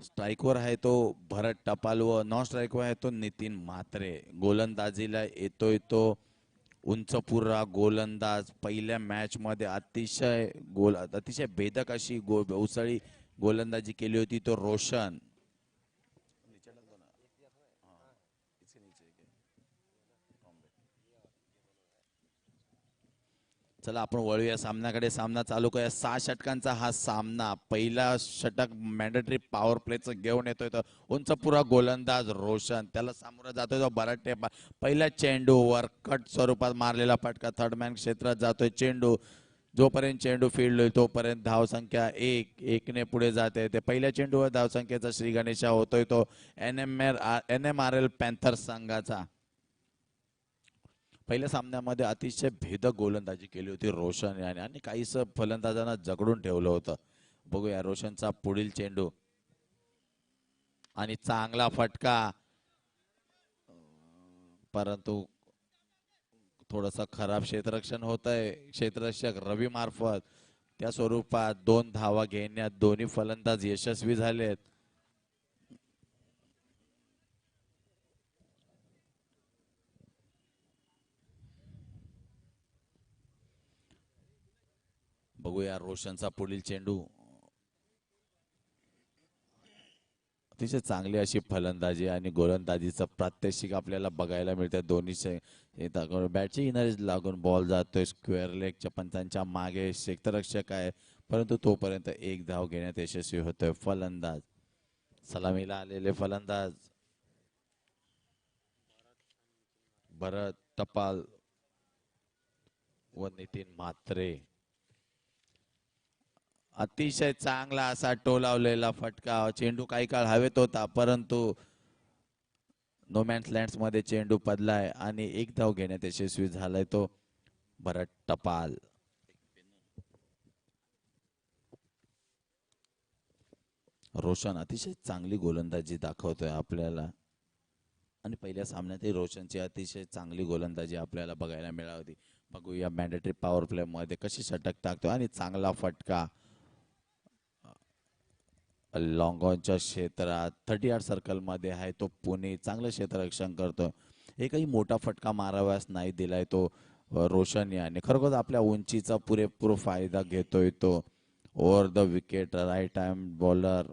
स्ट्राईकवर आहे तो भरत टपाल व नॉन स्ट्राईकवर आहे तो नितीन म्हात्रे. गोलंदाजीला येतोय तो उंचपुरा गोलंदाज. पहिल्या मॅच मध्ये अतिशय भेदक अशी उसळी गोलंदाजी केली होती तो रोशन. चला आपण वळूया सामन्याकडे. सामना चालू करूया. 6 षटकांचा हा सामना. पहिला षटक मॅन्डेटरी पॉवर प्लेचं घेऊन येतोय तो उंचपुरा गोलंदाज रोशन. त्याला सामोरा जातोय तो भरत टेपा. पहिल्या चेंडूवर कट स्वरूपात मारलेला फटका. थर्ड मॅन क्षेत्रात जातोय चेंडू. जोपर्यंत चेंडू फील्ड होईल तोपर्यंत धावसंख्या 1-1 ने पुढे जाते. ते पहिल्या चेंडूवर धावसंख्येचा श्री गणेशा होतोय तो NMRL पॅन्थर संघाचा. पहिल्या सामन्यामध्ये अतिशय भेदक गोलंदाजी केली होती रोशन याने आणि काहीसं फलंदाजांना जगडून ठेवलं होतं. बघूया रोशनचा पुढील चेंडू आणि चांगला फटका, परंतु थोडंसं खराब क्षेत्ररक्षण होत आहे क्षेत्ररक्षक रवी मार्फत. त्या स्वरूपात 2 धावा घेण्यात दोन्ही फलंदाज यशस्वी झालेत. बघूया रोशनचा पुढील चेंडू. अतिशय चांगली अशी फलंदाजी आणि गोलंदाजीचं प्रात्यक्षिक आपल्याला बघायला मिळतं. दोन्ही बॅटची इनरीज लागून बॉल जातोय स्क्वेअर लेगच्या पंचांच्या मागे. क्षेत्ररक्षक आहे परंतु तोपर्यंत एक धाव घेण्यात यशस्वी होतोय फलंदाज. सलामीला आलेले फलंदाज भरत टपाल व नितीन म्हात्रे. अतिशय चांगला असा टोलावलेला फटका. चेंडू काही काळ हवेत होता परंतु नोमॅन्स लँड्स मध्ये चेंडू पडलाय आणि एक धाव घेण्यात यशस्वी झालाय तो भरत टपाल. रोशन अतिशय चांगली गोलंदाजी दाखवतोय आपल्याला आणि पहिल्या सामन्यातही रोशनची अतिशय चांगली गोलंदाजी आपल्याला बघायला मिळाली. बघूया मॅन्डेटरी पॉवर प्ले मध्ये कशी षटक टाकतो आणि चांगला फटका लॉंग ऑनच्या क्षेत्रात 30 सर्कल मध्ये आहे तो पुणे. चांगलं क्षेत्ररक्षण करतो. एकही मोठा फटका माराव्यास नाही दिलाय तो रोशन याने. खरोखर आपल्या उंचीचा पुरेपूर फायदा घेतोय तो. Over the wicket right hand bowler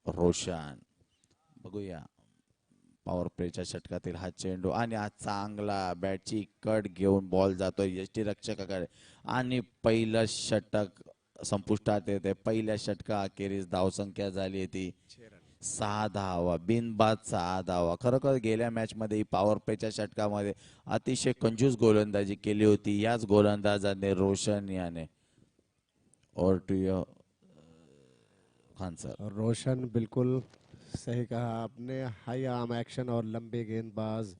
Roshan. बघूया पॉवर प्लेच्या षटकातील हा चेंडू आणि हा चांगला बॅटची कट घेऊन बॉल जातोय यष्टीरक्षकाकडे आणि पहिलं षटक संपुष्टात येते. पहिल्या षटका अखेरीस धावसंख्या झाली ती 6 धावा. बिनबाद 6 धावा. खरोखर गेल्या मॅच मध्ये पॉवर प्लेच्या षटकामध्ये अतिशय कंजूस गोलंदाजी केली होती याच गोलंदाजाने रोशन याने. और टू योर खान सर. रोशन बिल्कुल सही कहा आपने। हाई आर्म एक्शन और लंबे गेंदबाज,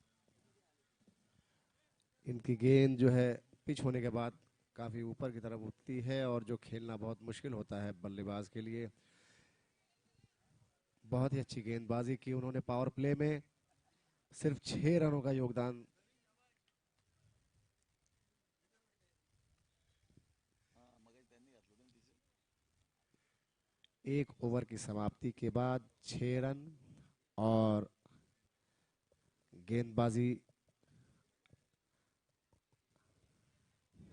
इनकी गेंद जो है पिच होने के बाद काफी ऊपर की तरफ उठती है और जो खेलना बहुत मुश्किल होता है बल्लेबाज के लिए। बहुत ही अच्छी गेंदबाजी की उन्होंने। पावर प्ले में सिर्फ 6 रनों का योगदान। एक ओवर की समाप्ति के बाद 6 रन और गेंदबाजी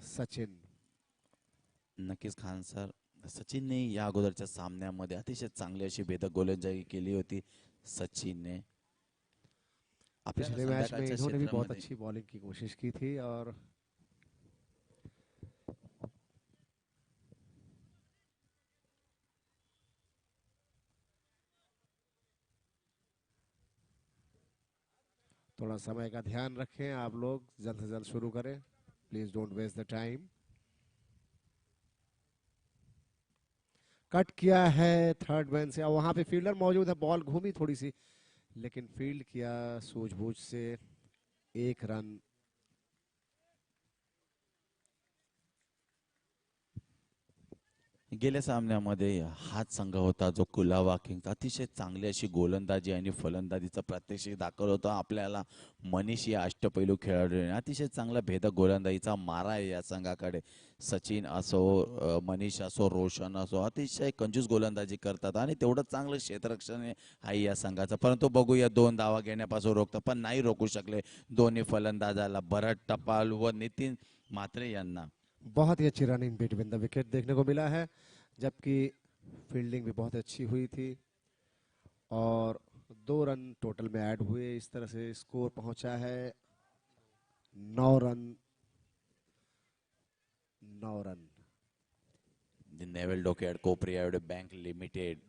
सचिन। नक्कीच खान सर. सचिनने या अगोदरच्या सामन्यामध्ये अतिशय चांगली अशी भेदक गोलंदाजी केली होती सचिनने. पिछले मैच में इन्होंने भी बहुत अच्छी बॉलिंग की कोशिश की थी और थोड़ा समय का ध्यान रखें आप लोग। जल्द से जल्द शुरू करें। Please don't waste the time. Cut किया है थर्ड मैन से और वहां पे फील्डर मौजूद है। बॉल घूमी थोड़ी सी लेकिन फील्ड किया सूझबूझ से। 1 रन। गेल्या सामन्यामध्ये हाच संघ होता जो कुलाबा किंग्ज अतिशय चांगली अशी गोलंदाजी आणि फलंदाजीचं प्रात्यक्षिक दाखवलं होतं आपल्याला. मनीष या अष्टपैलू खेळाडूने अतिशय चांगला भेदक गोलंदाजीचा मारा आहे या संघाकडे. सचिन असो, मनीष असो, रोशन असो, अतिशय कंजूस गोलंदाजी करतात आणि तेवढं चांगलं क्षेत्ररक्षण आहे या संघाचं. परंतु बघूया 2 धावा घेण्यापासून रोखतं पण नाही रोखू शकले दोन्ही फलंदाजाला, भरत टपाल व नितीन म्हात्रे यांना. बहुत ही अच्छी रनिंग बिटवीन द विकेट देखने को मिला है, जबकि फील्डिंग भी बहुत अच्छी हुई थी और 2 रन टोटल में ऐड हुए। इस तरह से स्कोर पहुंचा है 9 run. 9 run. Naval dockyard co-operative bank limited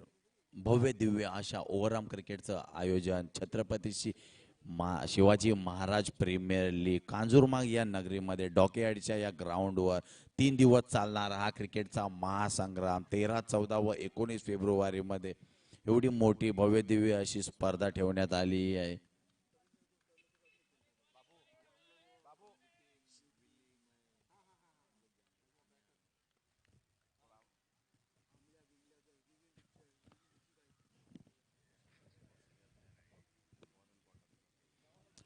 भव्य दिव्य अशा ओव्हरआर्म क्रिकेटचं आयोजन छत्रपती शिवाजी महाराज प्रीमियर लीग कांजूरमार्ग या नगरीमध्ये डॉकयार्डच्या या ग्राउंडवर 3 दिवस चालणारा हा क्रिकेटचा महासंग्राम 13, 14 व 19 फेब्रुवारी मध्ये एवढी मोठी भव्य दिव्य अशी स्पर्धा ठेवण्यात आली आहे.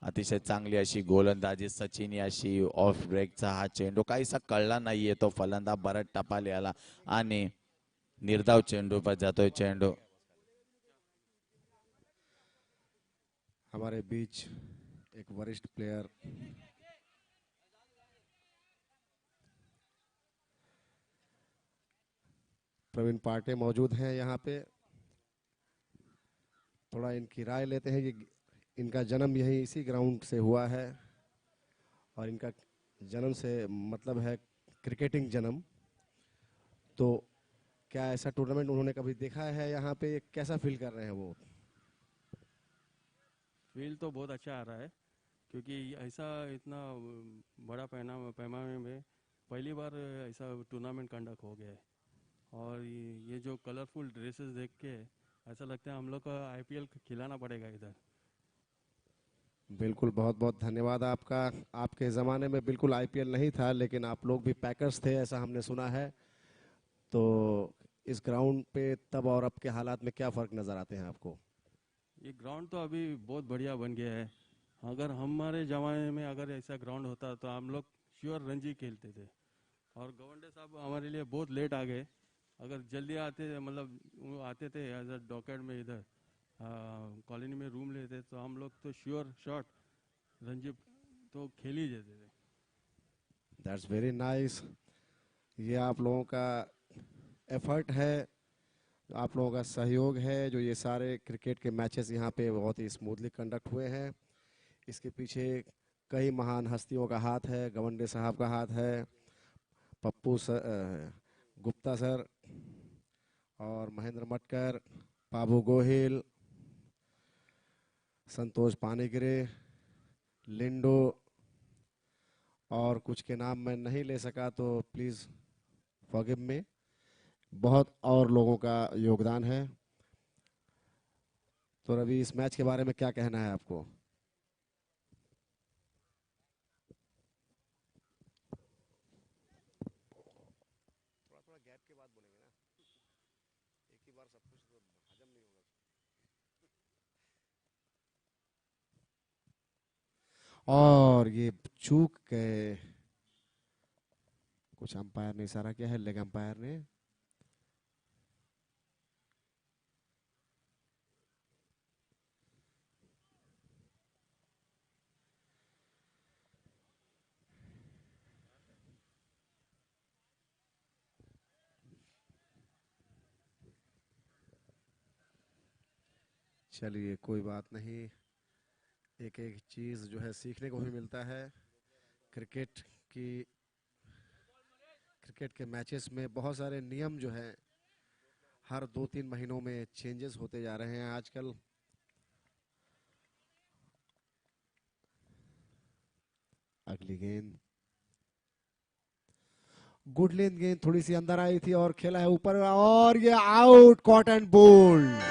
अतिशय चांगली अशी गोलंदाजी सचिन अशी ऑफ ब्रेकचा हा चेंडू काहीसा कळला नाहीये तो फलंदाज भरत टपाल याला आणि निर्धाव चेंडू पर जातोय चेंडू. हमारे बीच एक वरिष्ठ प्लेयर प्रवीण पाटे मौजूद हैं यहाँ पे। थोड़ा इनकी राय लेते हैं कि इनका जन्म यही इसी ग्राउंड से हुआ है और इनका जन्म से मतलब है क्रिकेटिंग जन्म। तो क्या ऐसा टूर्नामेंट उन्होंने कभी देखा है यहाँ पे, कैसा फील कर रहे हैं वो? फील तो बहुत अच्छा आ रहा है क्योंकि ऐसा इतना बड़ा पैमाने में पहली बार ऐसा टूर्नामेंट कंडक्ट हो गया है और ये जो कलरफुल ड्रेसेस देख के ऐसा लगता है हम लोग का आईपीएल खिलाना पड़ेगा इधर। बिल्कुल, बहुत बहुत धन्यवाद आपका। आपके ज़माने में बिल्कुल आईपीएल नहीं था, लेकिन आप लोग भी पैकर्स थे ऐसा हमने सुना है। तो इस ग्राउंड पे तब और अब के हालात में क्या फ़र्क नज़र आते हैं आपको? ये ग्राउंड तो अभी बहुत बढ़िया बन गया है। अगर हमारे ज़माने में अगर ऐसा ग्राउंड होता तो हम लोग श्योर रणजी खेलते थे और गवंडे साहब हमारे लिए बहुत लेट आ गए। अगर जल्दी आते मतलब वो आते थे एज अ डॉकेट में इधर कॉलोनी में रूम लेते तो हम लोग तो श्योर शॉट रणजी तो खेल ही देते थे। That's very nice. ये आप लोगों का एफर्ट है, आप लोगों का सहयोग है जो ये सारे क्रिकेट के मैचेस यहाँ पे बहुत ही स्मूथली कंडक्ट हुए हैं। इसके पीछे कई महान हस्तियों का हाथ है। गवंडे साहब का हाथ है, पप्पू सर, गुप्ता सर और महेंद्र मटकर, बाबू गोहिल, संतोष पानीग्रे, लिंडो और कुछ के नाम मैं नहीं ले सका तो प्लीज़ फॉरगिव मी। बहुत और लोगों का योगदान है। तो रवि, इस मैच के बारे में क्या कहना है आपको? थोड़ा थोड़ा गैप के बाद बोलेंगे ना, एक ही बार सब कुछ तो हजम नहीं होगा। और ये चूक गए, कुछ अंपायर ने इशारा किया है, लेग अंपायर ने। चलिए कोई बात नहीं, एक एक चीज़ जो है सीखने को भी मिलता है। क्रिकेट की क्रिकेट के मैचेस में बहुत सारे नियम जो है हर 2-3 महीनों में चेंजेस होते जा रहे हैं आजकल। अगली गेंद गुड लेंथ गेंद थोड़ी सी अंदर आई थी और खेला है ऊपर और ये आउट, कॉट एंड बोल्ड।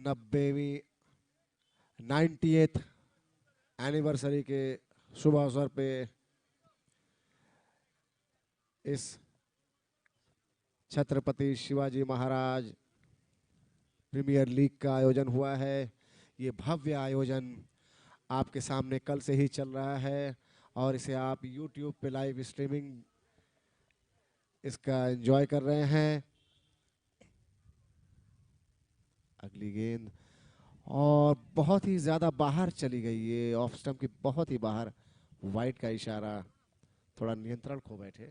90वीं 90th एनिवर्सरी के शुभ अवसर पे इस छत्रपति शिवाजी महाराज प्रीमियर लीग का आयोजन हुआ है। ये भव्य आयोजन आपके सामने कल से ही चल रहा है और इसे आप YouTube पे लाइव स्ट्रीमिंग इसका एंजॉय कर रहे हैं। अगली गेंद और बहुत ही ज्यादा बाहर चली गई, ये ऑफ स्टंप की बहुत ही बाहर, वाइड का इशारा, थोड़ा नियंत्रण खो बैठे।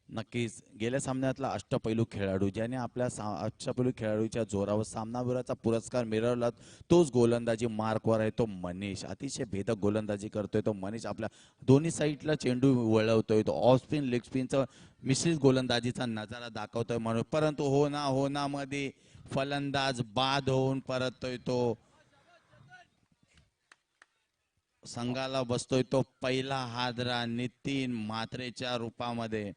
नक्कीच गेल्या सामन्यातला अष्टपैलू खेळाडू ज्याने आपल्या अष्टपैलू खेळाडूच्या जोरावर सामनावीराचा पुरस्कार मिळवला तोच गोलंदाजी मार्कवर आहे तो मनीष. अतिशय भेदक गोलंदाजी करतोय तो मनीष. आपल्या दोन्ही साईडला चेंडू वळवतोय तो. ऑफ स्पिन लेग स्पिनचा मिश्रित गोलंदाजीचा नजारा दाखवतोय म्हणून, परंतु हो ना मध्ये फलंदाज बाद होऊन परततोय तो. संघाला बसतोय तो पहिला हादरा नितीन म्हात्रेच्या रूपामध्ये.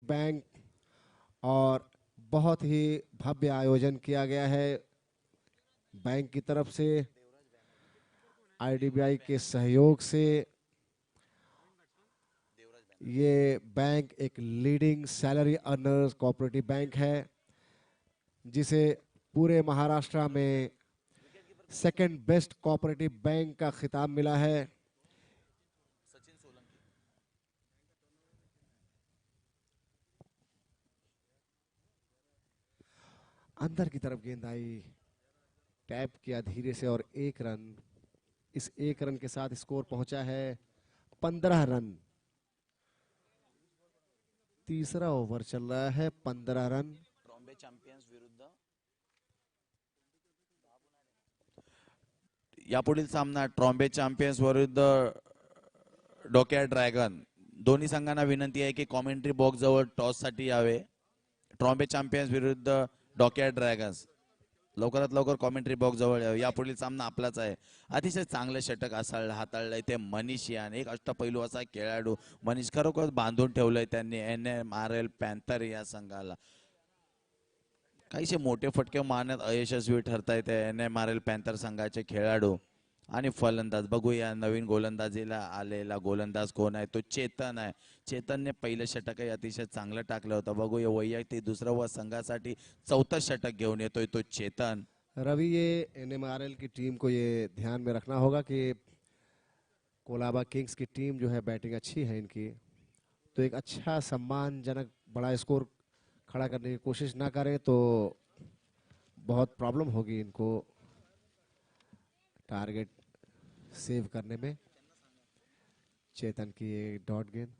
बैंक और बहुत ही भव्य आयोजन किया गया है बैंक की तरफ से, आईडीबीआई के सहयोग से। ये बैंक एक leading salary earners cooperative bank है जिसे पूरे महाराष्ट्र में सेकंड बेस्ट कोऑपरेटिव बैंक का खिताब मिला है। अंदर की तरफ गेंद आई, टैप किया धीरे से और 1 रन। इस 1 रन के साथ स्कोर पहुंचा है 15 रन। तीसरा ओवर चल रहा है, 15 रन। ट्रॉम्बे चॅम्पियन्स विरुद्ध यापुढील सामना ट्रॉम्बे चॅम्पियन्स विरुद्ध डोक्या ड्रॅगन. दोन्ही संघांना विनंती आहे की कॉमेंट्री बॉक्स जवळ टॉस साठी यावे. ट्रॉम्बे चॅम्पियन्स विरुद्ध डोक्या ड्रॅगन्स लवकरात लवकर कॉमेंट्री बॉक्स जवळ यावे. यापुढील सामना आपलाच आहे. अतिशय चांगले षटक हाताळलंय ते मनीष यान. एक अष्टपैलू असा खेळाडू मनीष खरोखर बांधून ठेवलंय त्यांनी NMRL पॅन्थर या संघाला. काहीशे मोठे फटके मारण्यात अयशस्वी ठरतायत NMRL पॅन्थर संघाचे खेळाडू. आणि फलंदाज बघूया नवीन गोलंदाजीला आलेला गोलंदाज कोण आहे, तो चेतन आहे. चेतनने पहिलं षटकही अतिशय चांगलं टाकलं होतं. बघूया वैयक्तिक दुसरं व संघासाठी चौथं षटक घेऊन येतोय तो चेतन. रवि, ये एनएमआरएल की टीम को ये ध्यान में रखना होगा कि कोलाबा किंग्स की टीम जो है बैटिंग अच्छी है इनकी, तो एक अच्छा सम्मानजनक बड़ा स्कोर खड़ा करने की कोशिश ना करें तो बहुत प्रॉब्लम होगी इनको टारगेट सेव करने में। चेतन की ये डॉट गेंद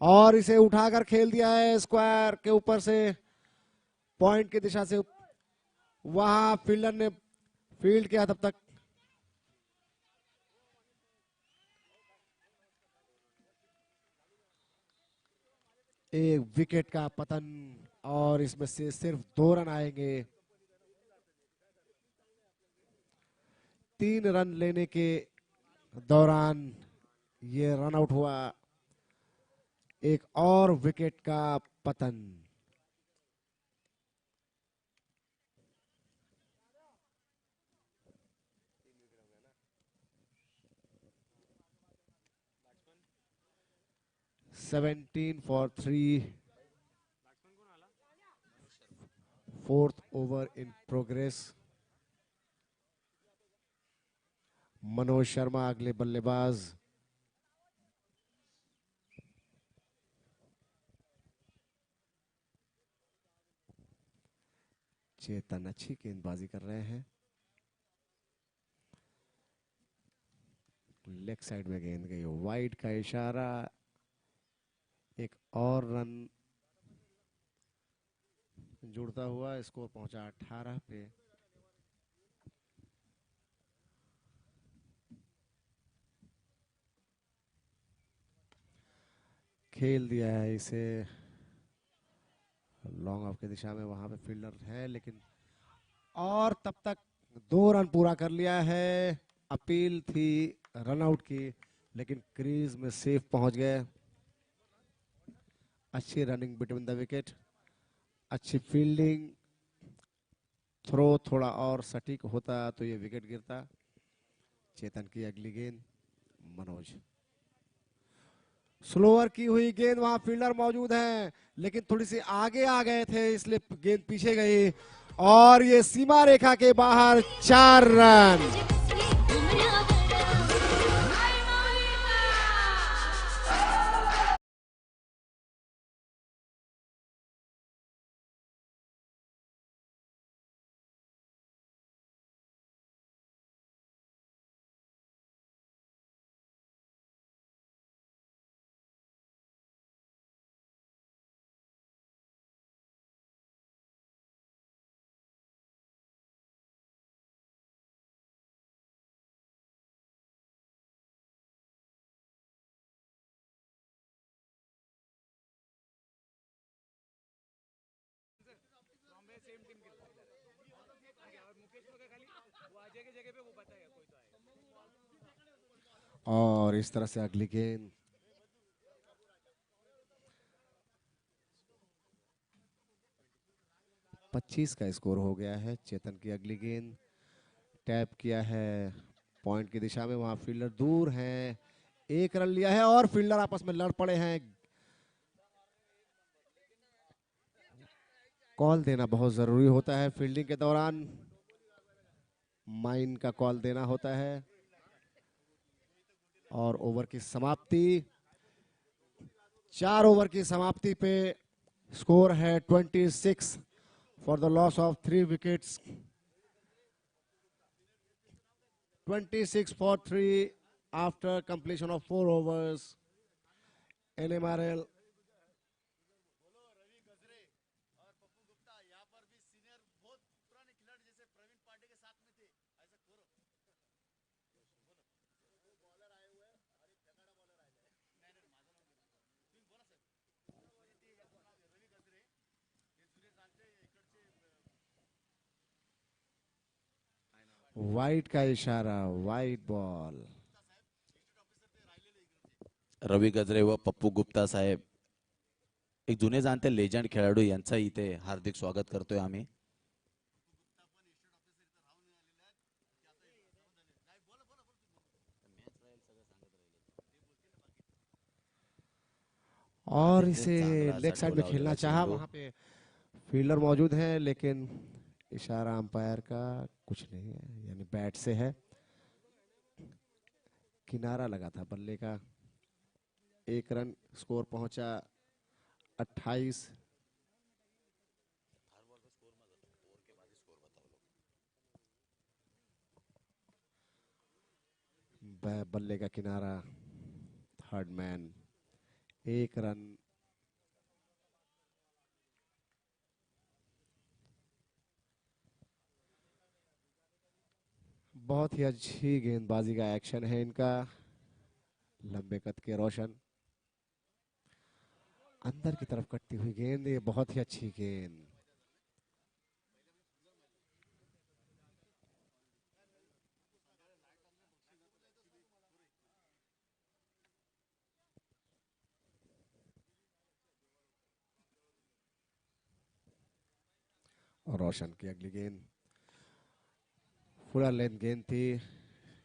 और इसे उठाकर खेल दिया है स्क्वायर के ऊपर से, पॉइंट की दिशा से। वहां फील्डर ने फील्ड किया तब तक। एक विकेट का पतन और इसमें से सिर्फ 2 रन आएंगे। 3 रन लेने के दौरान ये रन आउट हुआ। एक और विकेट का पतन। Seventeen for 3, 4th over in progress. Manoj Sharma अगले बल्लेबाज। चेतन अच्छी गेंदबाजी कर रहे हैं। लेग साइड में गेंद गई, वाइड का इशारा। एक और रन जुड़ता हुआ स्कोर पहुंचा 18 पे। खेल दिया है इसे लॉन्ग ऑफ की दिशा में, वहां पे फील्डर है लेकिन, और तब तक 2 रन पूरा कर लिया है। अपील थी रन आउट की, लेकिन क्रीज में सेफ पहुंच गए। अच्छी रनिंग बिटवीन द विकेट, अच्छी फील्डिंग, थ्रो थोड़ा और सटीक होता तो ये विकेट गिरता। चेतन की अगली गेंद, मनोज स्लोअर की हुई गेंद, वहां फील्डर मौजूद हैं लेकिन थोड़ी सी आगे आ गए थे इसलिए गेंद पीछे गई, और ये सीमा रेखा के बाहर 4 रन। और इस तरह से अगली गेंद, 25 का स्कोर हो गया है। चेतन की अगली गेंद टैप किया है पॉइंट की दिशा में, वहां फील्डर दूर हैं। 1 रन लिया है और फील्डर आपस में लड़ पड़े हैं। कॉल देना बहुत जरूरी होता है फील्डिंग के दौरान, माइन का कॉल देना होता है। और ओवर की समाप्ति, 4 ओवर की समाप्ति पे स्कोर है 26 for the loss of 3 wickets. 26 for 3 after completion of 4 overs. NMRL wide का इशारा, वाइड बॉल। रवी गजरे व पप्पू गुप्ता साहेब, एक जुने जाणते लेजंड खेळाडू, यांचं इथे हार्दिक स्वागत करतोय आम्ही. और हार्दिकने इसे चांगला लेग असा साइड में खेलना डोलावलेला चाहा, चेंडू. वहां पे फील्डर मौजूद हैं लेकिन इशारा अंपायर का कुछ नहीं है, यानी बैट से है। किनारा लगा था बल्ले का। 1 रन, स्कोर पहुंचा 28। बल्ले का किनारा, थर्ड मैन, 1 रन। बहुत ही अच्छी गेंदबाजी का एक्शन है इनका। लंबे कद के रोशन, अंदर की तरफ कटती हुई गेंद, ये बहुत ही अच्छी गेंद। और रोशन की अगली गेंद पूरा लेंथ गेंद थी,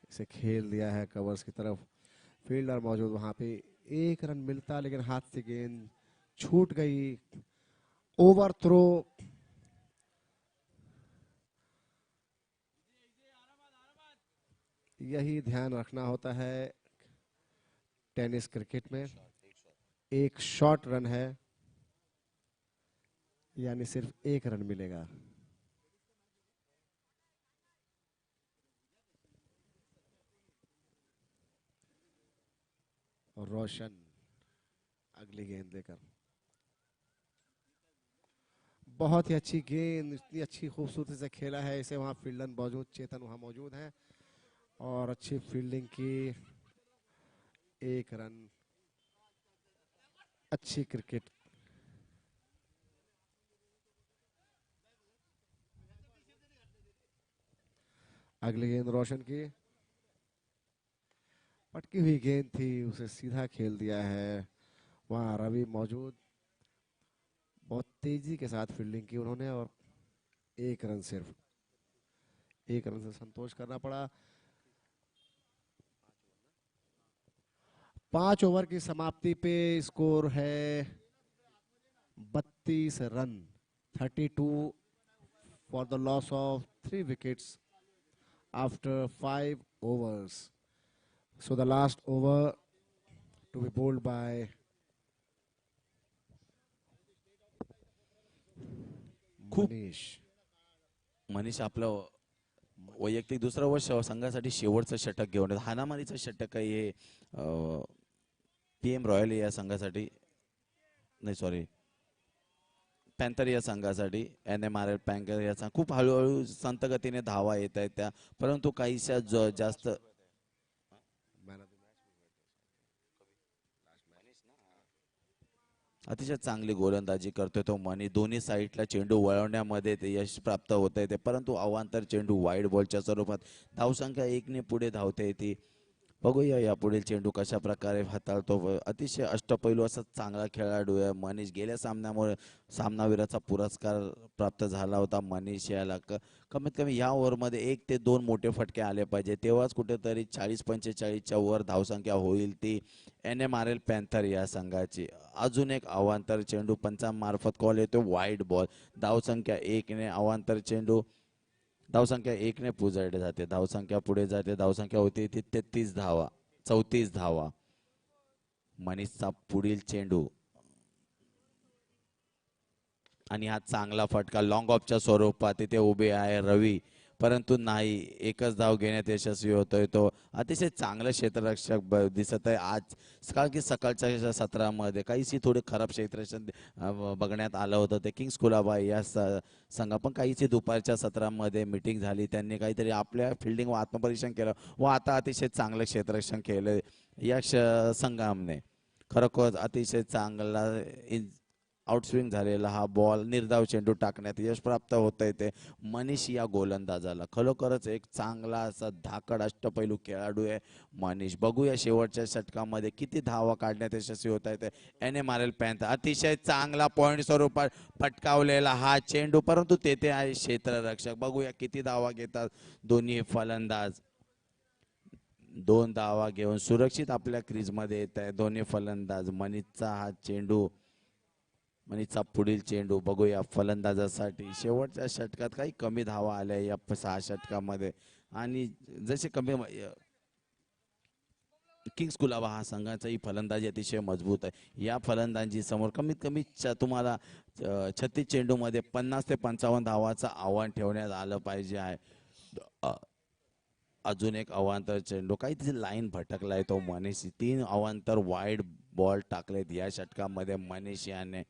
इसे खेल दिया है कवर्स की तरफ। फील्डर मौजूद वहां पे, 1 रन मिलता लेकिन हाथ से गेंद छूट गई। ओवर थ्रो, यही ध्यान रखना होता है टेनिस क्रिकेट में। एक शॉर्ट रन है, यानी सिर्फ 1 रन मिलेगा। और रोशन अगली गेंद लेकर, बहुत ही अच्छी गेंद, इतनी अच्छी खूबसूरती से खेला है इसे। वहाँ फील्डर मौजूद, चेतन वहाँ मौजूद हैं और अच्छी फील्डिंग की। 1 रन, अच्छी क्रिकेट। अगली गेंद रोशन की, पटकी हुई गेंद थी, उसे सीधा खेल दिया है। वहाँ रवि मौजूद, बहुत तेजी के साथ फील्डिंग की उन्होंने और 1 रन, सिर्फ 1 रन से संतोष करना पड़ा। 5 ओवर की समाप्ति पे स्कोर है 32 run, 32 for the loss of 3 wickets after 5 overs. So the last over to be bowled by खूप Manish. मनीष आपलं वैयक्तिक दुसरं वर्ष संघासाठी शेवटचं षटक घेऊन येतो. हाणामारीचं षटक आहे हे PM रॉयल या संघासाठी, नाही सॉरी, पॅन्थर या संघासाठी. NMRL पॅन्थर या खूप हळूहळू संत गतीने धावा येत आहेत त्या, परंतु काहीशा जास्त Man of the match. अतिशय चांगली गोलंदाजी करतोय तो मनी. दोन्ही साईडला चेंडू वळवण्यामध्ये ते यश प्राप्त होत आहे ते, परंतु अवांतर चेंडू वाईड बॉलच्या स्वरूपात. धावसंख्या 1ने पुढे धावते ती. बघूया या पुढील चेंडू कशा प्रकारे हाताळतो. अतिशय अष्टपैलू असा चांगला खेळाडू आहे मनीष. गेल्या सामन्यामुळे सामनावीराचा पुरस्कार प्राप्त झाला होता मनीष याला. कमीत कमी या ओव्हरमध्ये 1 ते 2 मोठे फटके आले पाहिजे, तेव्हाच कुठेतरी 40-45च्या वर धावसंख्या होईल ती NMRL पॅन्थर या संघाची. अजून एक अवांतर चेंडू पंचांमार्फत कॉल येतो, वाईड बॉल. धावसंख्या 1ने अवांतर चेंडू, धावसंख्या 1ने पुढे जाते. धावसंख्या पुढे जाते. धावसंख्या होती ती 33 धावा, 34 धावा. मनीषचा पुढील चेंडू आणि हा चांगला फटका लॉंग ऑफच्या स्वरूपात. तिथे उभे आहे रवी, परंतु नाही, एकच धाव घेण्यात यशस्वी होतोय तो. अतिशय चांगलं क्षेत्ररक्षक दिसत आहे आज, कारण की सकाळच्या सत्रामध्ये काहीशी थोडे खराब क्षेत्ररक्षण बघण्यात आलं होतं. ते किंग्स कुलाबा या संघ पण काहीशी दुपारच्या सत्रामध्ये मीटिंग झाली, त्यांनी काहीतरी आपल्या फिल्डिंग व आत्मपरीक्षण केलं व आता अतिशय चांगलं क्षेत्ररक्षण केलं या संघाने. खरोखर अतिशय चांगला आउटस्विंग झालेला हा बॉल, निर्धाव चेंडू टाकण्यात यश प्राप्त होत आहे ते मनीष या गोलंदाजाला. खरोखरच एक चांगला असा धाकड अष्टपैलू खेळाडू आहे मनीष. बघूया शेवटच्या षटकामध्ये किती धावा काढण्यात यशस्वी होत आहे ते NMRL पॅन्थर. अतिशय चांगला पॉइंट स्वरूपात फटकावलेला हा चेंडू, परंतु तेथे आहे क्षेत्ररक्षक. बघूया किती धावा घेतात दोन्ही फलंदाज. 2 धावा घेऊन सुरक्षित आपल्या क्रीजमध्ये येत आहे दोन्ही फलंदाज. मनीषचा हा चेंडू, मनीषचा पुढील चेंडू बघूया फलंदाजासाठी. शेवटच्या षटकात काही कमी धावा आल्या या 6 षटकामध्ये आणि जसे कमी किंग्स कुलाबा हा संघाचाही फलंदाजी अतिशय मजबूत आहे. या फलंदाजी समोर कमीत कमी तुम्हाला 36 चेंडूमध्ये 50 ते 55 धावाचं आव्हान ठेवण्यात आलं पाहिजे आहे. अजून एक अवांतर चेंडू, काही तिथे लाईन भटकलाय तो मनीष. 3 अवांतर वाईड बॉल टाकलेत या षटकामध्ये मनीष याने.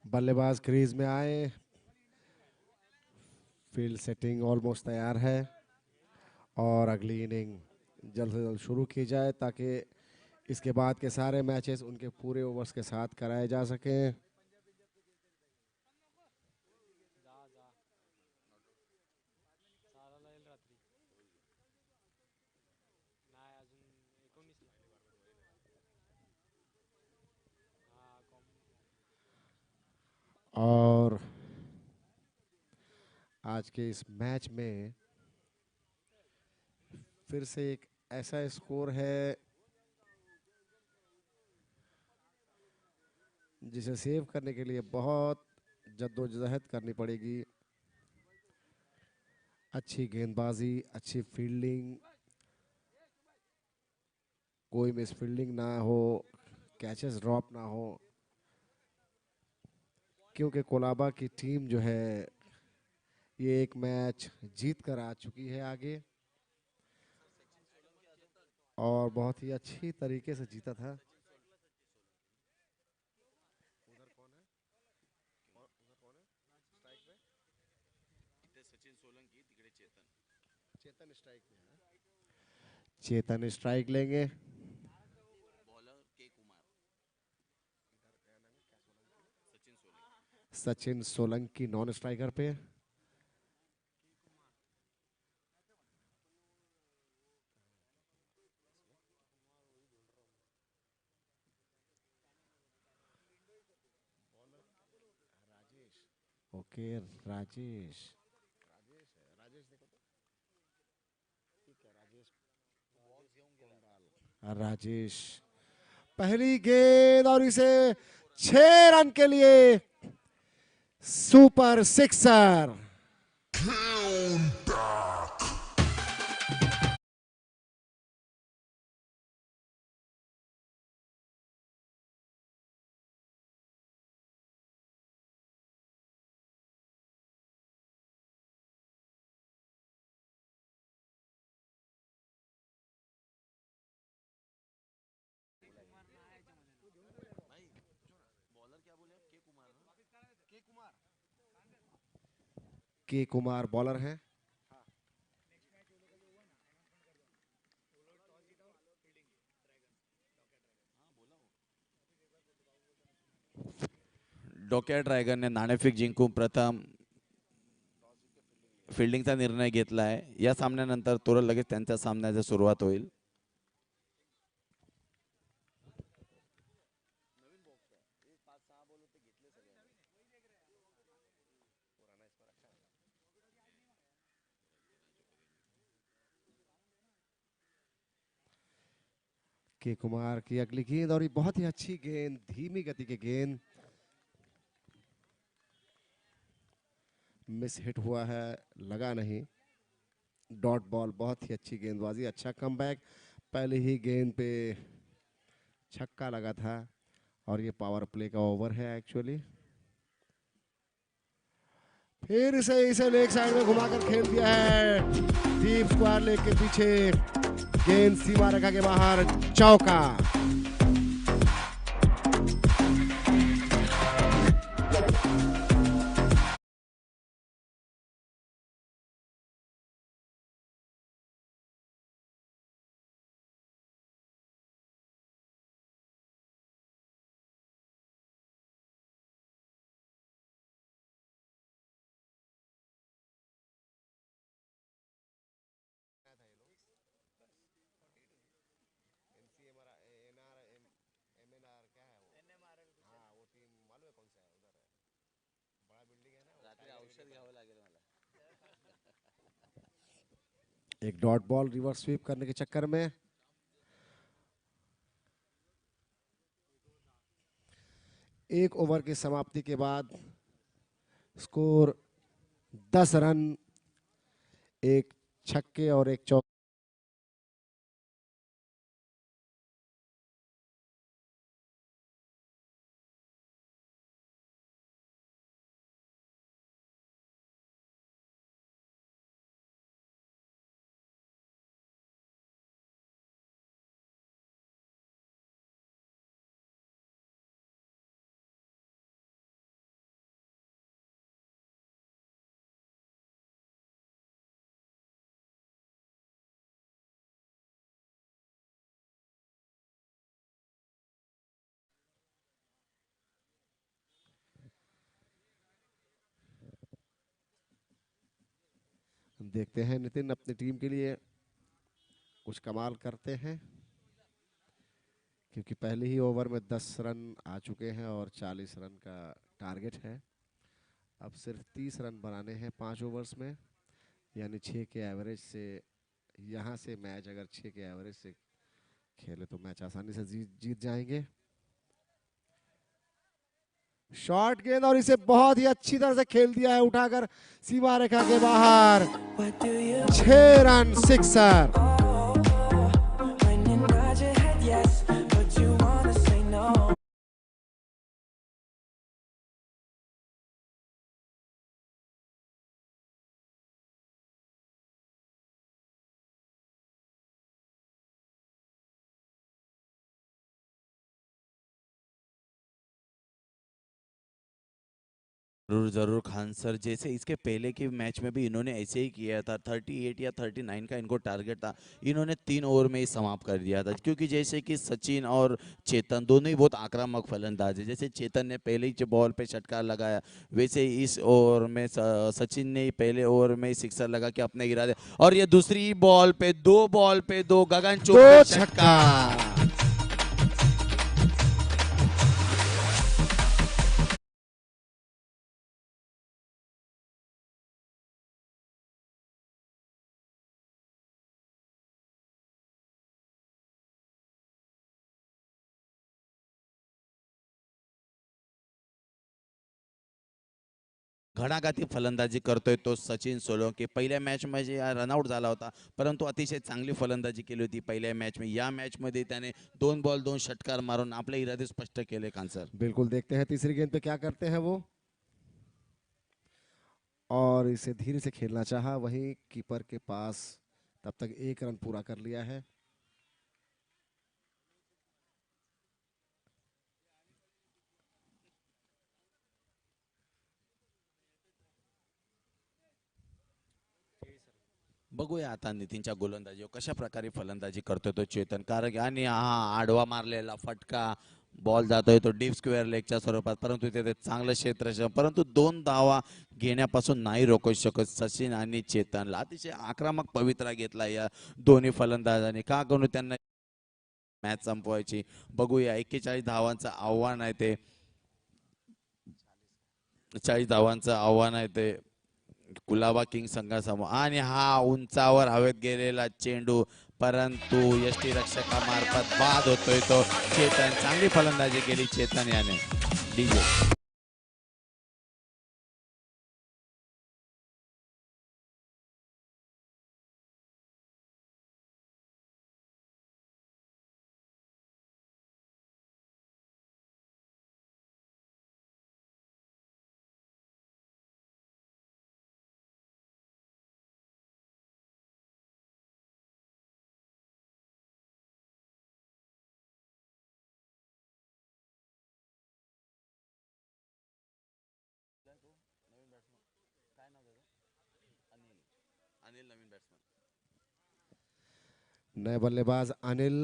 बल्लेबाज क्रीज में आए। फील्ड सेटिंग ऑलमोस्ट तैयार है और अगली इनिंग जल्द से जल्द शुरू की जाए ताकि इसके बाद के सारे मैचेस उनके पूरे ओवर्स के साथ कराए जा सकें। और आज के इस मैच में फिर से एक ऐसा स्कोर है जिसे सेव करने के लिए बहुत जद्दोजहद करनी पड़ेगी। अच्छी गेंदबाजी, अच्छी फील्डिंग, कोई मिस फील्डिंग ना हो, कैचेस ड्रॉप ना हो, क्योंकि कोलाबा की टीम जो है ये एक मैच जीत कर आ चुकी है आगे और बहुत ही अच्छी तरीके से जीता था। चेतन स्ट्राइक में है। चेतन स्ट्राइक लेंगे। सचिन सोलंकी नॉन स्ट्राइकर पे। ओके राजेश। राजेश पहली गेंद और इसे 6 रन के लिए सुपर सिक्सर। के कुमार बॉलर हैं। डोक्या ड्रॅगनने नाणेफेक जिंकून प्रथम फिल्डिंगचा निर्णय घेतला आहे। या सामन्यानंतर तुरंत लगेच त्यांच्या सामन्याची सुरुवात होईल। के कुमार की अगली गेंद और ये बहुत ही अच्छी गेंद, धीमी गति की गेंद, मिस हिट हुआ है, लगा नहीं। डॉट बॉल, बहुत ही अच्छी गेंदबाजी, अच्छा कमबैक। पहले ही गेंद पे छक्का लगा था और ये पावर प्ले का ओवर है एक्चुअली। फिर इसे लेग साइड में घुमाकर खेल दिया है डीप स्क्वायर लेग के पीछे। गेंद सीमा रेखा के बाहर, चौका। एक डॉट बॉल रिवर्स स्वीप करने के चक्कर में एक ओवर की समाप्ति के बाद स्कोर 10 रन, एक छक्के और एक चौके। देखते हैं नितिन अपनी टीम के लिए कुछ कमाल करते हैं, क्योंकि पहले ही ओवर में 10 रन आ चुके हैं और 40 रन का टारगेट है। अब सिर्फ 30 रन बनाने हैं 5 ओवर्स में, यानी 6 के एवरेज से। यहाँ से मैच अगर 6 के एवरेज से खेले तो मैच आसानी से जीत जाएंगे। शॉर्ट गेंद और इसे बहुत ही अच्छी तरह से खेल दिया है उठाकर सीमा रेखा के बाहर। 6 रन सिक्सर। जरूर जरूर खान सर, जैसे इसके पहले के मैच में भी इन्होंने ऐसे ही किया था। 38 या 39 का इनको टारगेट था, इन्होंने 3 ओवर में ही समाप्त कर दिया था। क्योंकि जैसे कि सचिन और चेतन दोनों ही बहुत आक्रामक फलंदाज है। जैसे चेतन ने पहले ही बॉल पे षटकार लगाया, वैसे ही इस ओवर में सचिन ने पहले ओवर में ही सिक्सर लगा के अपने गिरा दिया। और ये दूसरी बॉल पे दो गगन दो चौके छक्का। घणाघाती फलंदाजी करतोय तो सचिन सोलंकी। पहिल्या मॅच मध्ये रनआउट झाला होता, परंतु अतिशय चांगली फलंदाजी केली होती पहिल्या मॅच में। या मॅच मध्ये त्याने 2 बॉल 2 षटकार मारून आपले इरादे स्पष्ट केले कांसर। बिल्कुल, देखते हैं तीसरी गेंद पे क्या करते हैं वो। और इसे धीरे से खेलना चाहा, वहीं कीपर के पास तब तक 1 रन पूरा कर लिया है। बघूया आता नितीनच्या गोलंदाजीवर कशा प्रकारे फलंदाजी करतोय तो चेतन। कारण आणि हा आडवा मारलेला फटका बॉल जातोय तो डीप स्क्वेअर लेगच्या स्वरूपात, परंतु तिथे चांगलं क्षेत्ररक्षण, परंतु 2 धावा घेण्यापासून नाही रोखू शकत सचिन आणि चेतनला। अतिशय आक्रमक पवित्रा घेतला या दोन्ही फलंदाजांनी, का करू त्यांना मॅच संपवायची। बघूया 41 धावांचं आव्हान आहे ते, 40 धावांचं आव्हान आहे ते कुलाबा किंग संघासमोर। आणि हा उंचावर हवेत गेलेला चेंडू, परंतु यष्टी रक्षकामार्फत बाद होतोय तो चेतन। चांगली फलंदाजी केली चेतन याने। डीजे नए बल्लेबाज अनिल।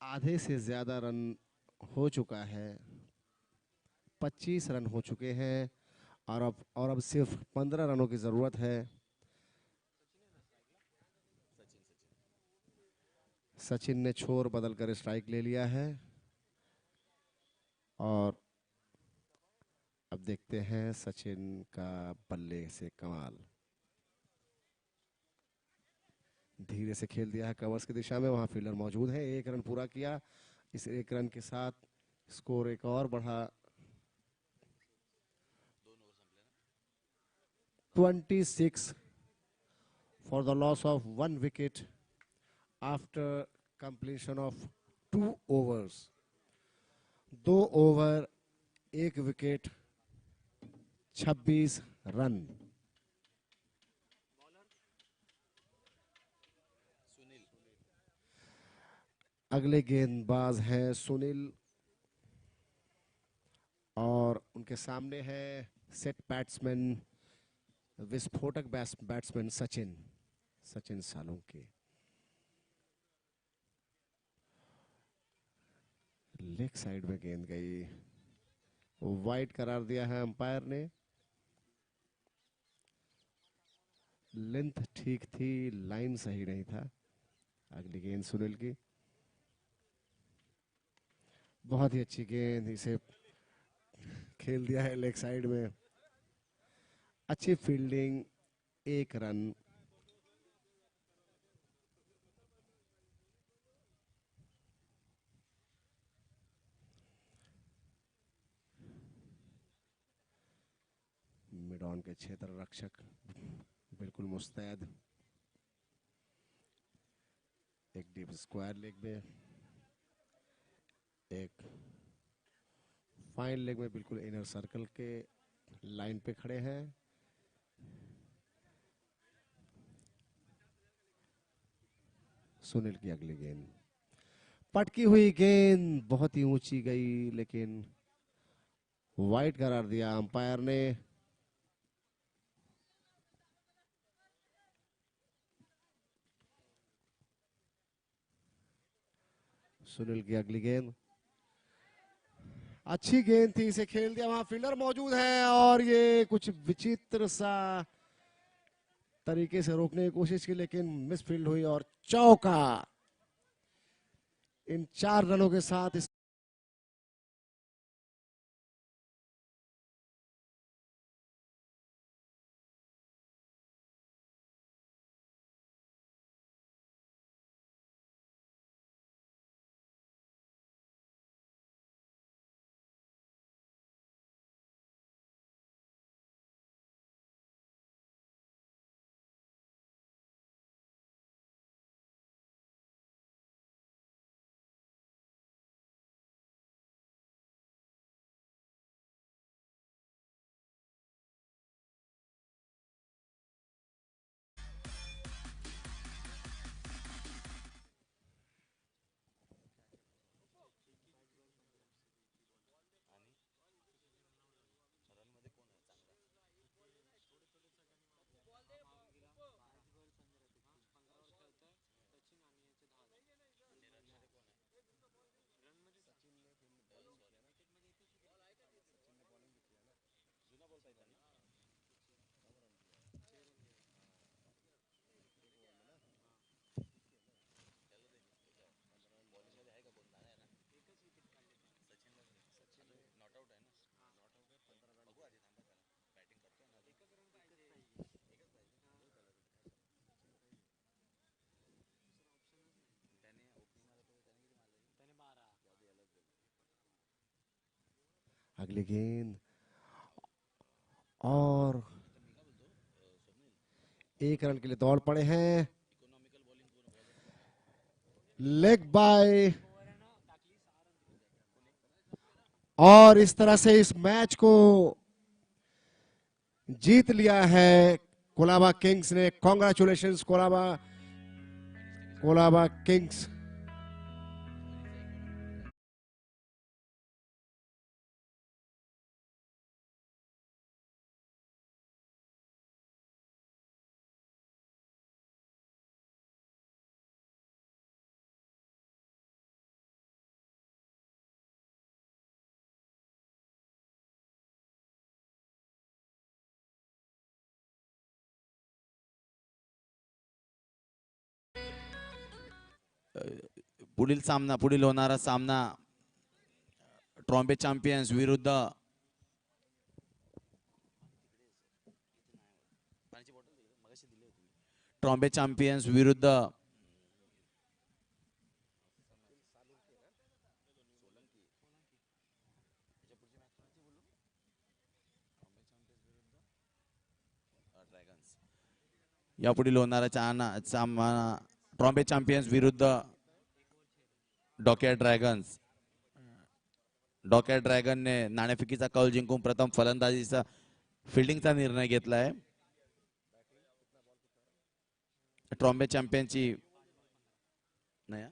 आधे से ज्यादा रन हो चुका है, 25 रन हो चुके हैं और अब सिर्फ 15 रनों की जरूरत है। सचिन ने छोर बदलकर स्ट्राइक ले लिया है और अब देखते हैं सचिन का बल्ले से कमाल। धीरे से खेल दिया है कवर्स की दिशा में, वहां फील्डर मौजूद है। 1 रन पूरा किया। इस 1 रन के साथ स्कोर एक और बढ़ा। 26 for the loss of 1 wicket after completion of 2 overs। 2 over 1 wicket 26 run. अगले गेंदबाज हैं सुनील और उनके सामने है सेट बैट्समैन, विस्फोटक batsman Sachin Salunke. Leg side में गेंद गई, वाइड करार दिया है अंपायर ने। लेंथ ठीक थी, लाइन सही नहीं था। अगली गेंद सुनील की, बहुत ही अच्छी गेंद, इसे खेल दिया है लेग साइड में। अच्छी फील्डिंग, 1 रन। मिड ऑन के क्षेत्र रक्षक बिल्कुल मुस्तैद। एक डीप स्क्वायर लेग में, एक फाइन लेग में, बिल्कुल इनर सर्कल के लाइन पे खड़े हैं। सुनील की अगली गेंद, पटकी हुई गेंद बहुत ही ऊंची गई, लेकिन वाइड करार दिया अंपायर ने। सुनील की अगली गेंद, अच्छी गेंद थी, इसे खेल दिया, वहां फील्डर मौजूद है और ये कुछ विचित्र सा तरीके से रोकने की कोशिश की, लेकिन मिस फील्ड हुई और चौका। इन 4 रनों के साथ इस अगली गेंद और 1 रन के लिए दौड़ पड़े हैं। लेग बाय, और इस तरह से इस मैच को जीत लिया है कोलाबा किंग्स ने। Congratulations Colaba, Colaba Kings. पुढील सामना, पुढील होणारा सामना ट्रॉम्बे चॅम्पियन्स विरुद्ध ट्रॉम्बे चॅम्पियन्स विरुद्ध यापुढील होणारा सामना ट्रॉम्बे चॅम्पियन्स विरुद्ध डॉकॅट ड्रॅगन्स। डॉकॅट ड्रॅगनने नाणेफेकीचा कौल जिंकून प्रथम फलंदाजीचा फिल्डिंगचा निर्णय घेतलाय। ट्रॉम्बे चॅम्पियनची नाही